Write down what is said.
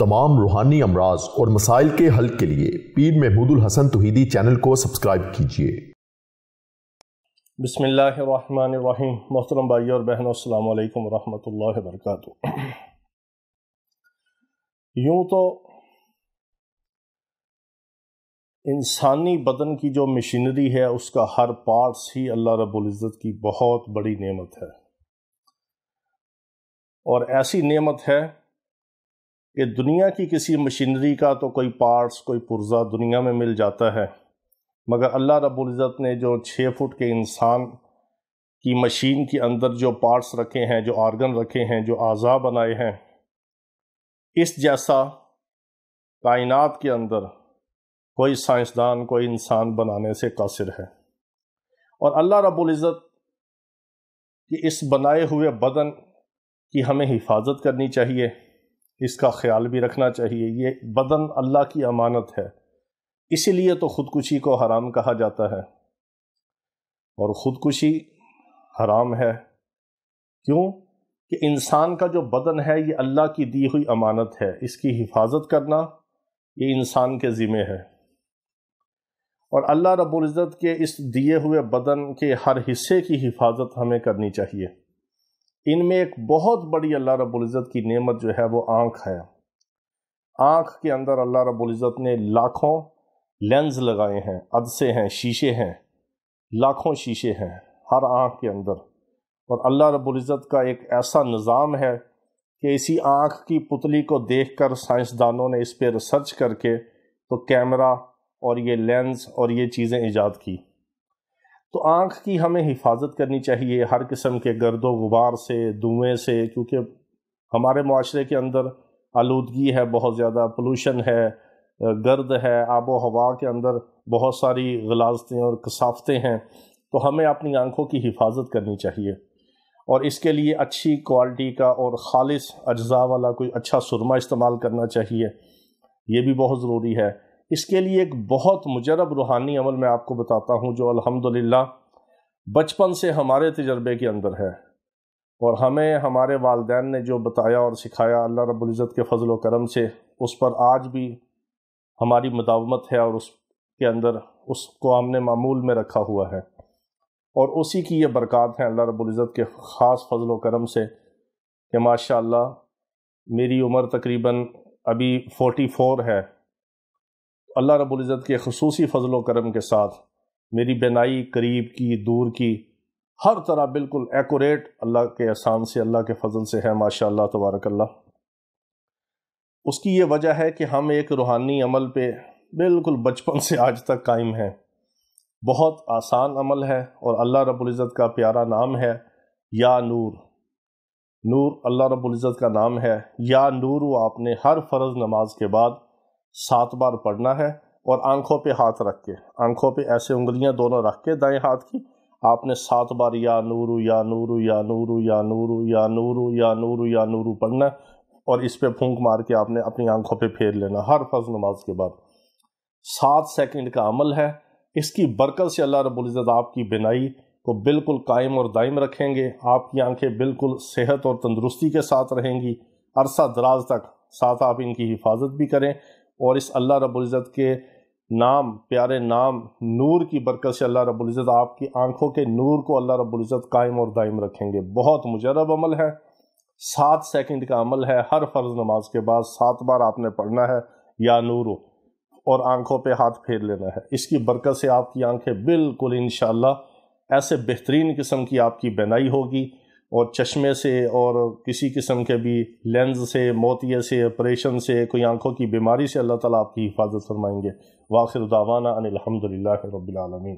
تمام روحانی امراض اور مسائل کے حل کے لیے پیر محمود الحسن توحیدی چینل کو سبسکرائب کیجئے۔ بسم اللہ الرحمن الرحیم۔ محترم بھائی اور بہنوں، السلام علیکم ورحمۃ اللہ وبرکاتہ۔ یوں تو انسانی بدن کی جو مشینری ہے اس کا ہر پارٹس ہی اللہ رب العزت کی بہت بڑی نعمت ہے، اور ایسی نعمت ہے کہ دنیا کی کسی مشینری کا تو کوئی پارٹس، کوئی پرزہ دنیا میں مل جاتا ہے، مگر اللہ رب العزت نے جو 6 فٹ کے انسان کی مشین کے اندر جو پارٹس رکھے ہیں، جو آرگن رکھے ہیں، جو اعضاء بنائے ہیں، اس جیسا کائنات کے اندر کوئی سائنسدان، کوئی انسان بنانے سے قاصر ہے۔ اور اللہ رب العزت کی اس بنائے ہوئے بدن کی ہمیں حفاظت کرنی چاہیے، اس کا خیال بھی رکھنا چاہیے۔ یہ بدن اللہ کی امانت ہے، اسی لیے تو خودکشی کو حرام کہا جاتا ہے، اور خودکشی حرام ہے۔ کیوں؟ کہ انسان کا جو بدن ہے یہ اللہ کی دی ہوئی امانت ہے، اس کی حفاظت کرنا یہ انسان کے ذمہ ہے، اور اللہ رب العزت کے اس دیے ہوئے بدن کے ہر حصے کی حفاظت ہمیں کرنی چاہیے۔ ان میں ایک بہت بڑی اللہ رب العزت کی نعمت جو ہے وہ آنکھ ہے۔ آنکھ کے اندر اللہ رب العزت نے لاکھوں لینز لگائے ہیں، عدسے ہیں، شیشے ہیں، لاکھوں شیشے ہیں ہر آنکھ کے اندر، اور اللہ رب العزت کا ایک ایسا نظام ہے کہ اسی آنکھ کی پتلی کو دیکھ کر سائنسدانوں نے اس پہ ریسرچ کر کے تو کیمرہ اور یہ لینز اور یہ چیزیں ایجاد کی۔ تو آنکھ کی ہمیں حفاظت کرنی چاہیے ہر قسم کے گرد و غبار سے، دھوئیں سے، کیونکہ ہمارے معاشرے کے اندر آلودگی ہے، بہت زیادہ پولوشن ہے، گرد ہے، آب و ہوا کے اندر بہت ساری غلاظتیں اور کثافتیں ہیں، تو ہمیں اپنی آنکھوں کی حفاظت کرنی چاہیے، اور اس کے لیے اچھی کوالٹی کا اور خالص اجزاء والا کوئی اچھا سرمہ استعمال کرنا چاہیے، یہ بھی بہت ضروری ہے۔ اس کے لیے ایک بہت مجرب روحانی عمل میں آپ کو بتاتا ہوں جو الحمدللہ بچپن سے ہمارے تجربے کے اندر ہے، اور ہمیں ہمارے والدین نے جو بتایا اور سکھایا اللہ رب العزت کے فضل و کرم سے، اس پر آج بھی ہماری مداومت ہے، اور اس کے اندر اس کو ہم نے معمول میں رکھا ہوا ہے، اور اسی کی یہ برکات ہیں اللہ رب العزت کے خاص فضل و کرم سے کہ ماشاءاللہ میری عمر تقریباً ابھی 44 ہے۔ اللہ رب العزت کے خصوصی فضل و کرم کے ساتھ میری بینائی قریب کی، دور کی، ہر طرح بالکل ایکوریٹ اللہ کے احسان سے، اللہ کے فضل سے ہے، ماشاءاللہ تبارک اللہ۔ اس کی یہ وجہ ہے کہ ہم ایک روحانی عمل پہ بالکل بچپن سے آج تک قائم ہیں۔ بہت آسان عمل ہے، اور اللہ رب العزت کا پیارا نام ہے یا نور۔ نور اللہ رب العزت کا نام ہے۔ یا نور وہ آپ نے ہر فرض نماز کے بعد 7 بار پڑھنا ہے، اور آنکھوں پہ ہاتھ رکھ کے، آنکھوں پہ ایسے انگلیاں دونوں رکھ کے دائیں ہاتھ کی آپ نے 7 بار یا نور یا نور یا نور یا نور یا نور یا نور یا نور پڑھنا ہے، اور اس پہ پھونک مار کے آپ نے اپنی آنکھوں پہ پھیر لینا ہر فرض نماز کے بعد۔ 7 سیکنڈ کا عمل ہے، اس کی برکت سے اللہ رب العزت آپ کی بینائی کو بالکل قائم اور دائم رکھیں گے، آپ کی آنکھیں بالکل صحت اور تندرستی کے ساتھ رہیں گی عرصہ دراز تک، ساتھ آپ ان کی حفاظت بھی کریں، اور اس اللہ رب العزت کے نام، پیارے نام نور کی برکت سے اللہ رب العزت آپ کی آنکھوں کے نور کو اللہ رب العزت قائم اور دائم رکھیں گے۔ بہت مجرب عمل ہے، 7 سیکنڈ کا عمل ہے، ہر فرض نماز کے بعد 7 بار آپ نے پڑھنا ہے یا نور، اور آنکھوں پہ ہاتھ پھیر لینا ہے۔ اس کی برکت سے آپ کی آنکھیں بالکل انشاءاللہ ایسے بہترین قسم کی آپ کی بینائی ہوگی، اور چشمے سے اور کسی قسم کے بھی لینز سے، موتیے سے، آپریشن سے، کوئی آنکھوں کی بیماری سے اللہ تعالیٰ آپ کی حفاظت فرمائیں گے۔ وآخر دعوانا ان الحمدللہ رب العالمین۔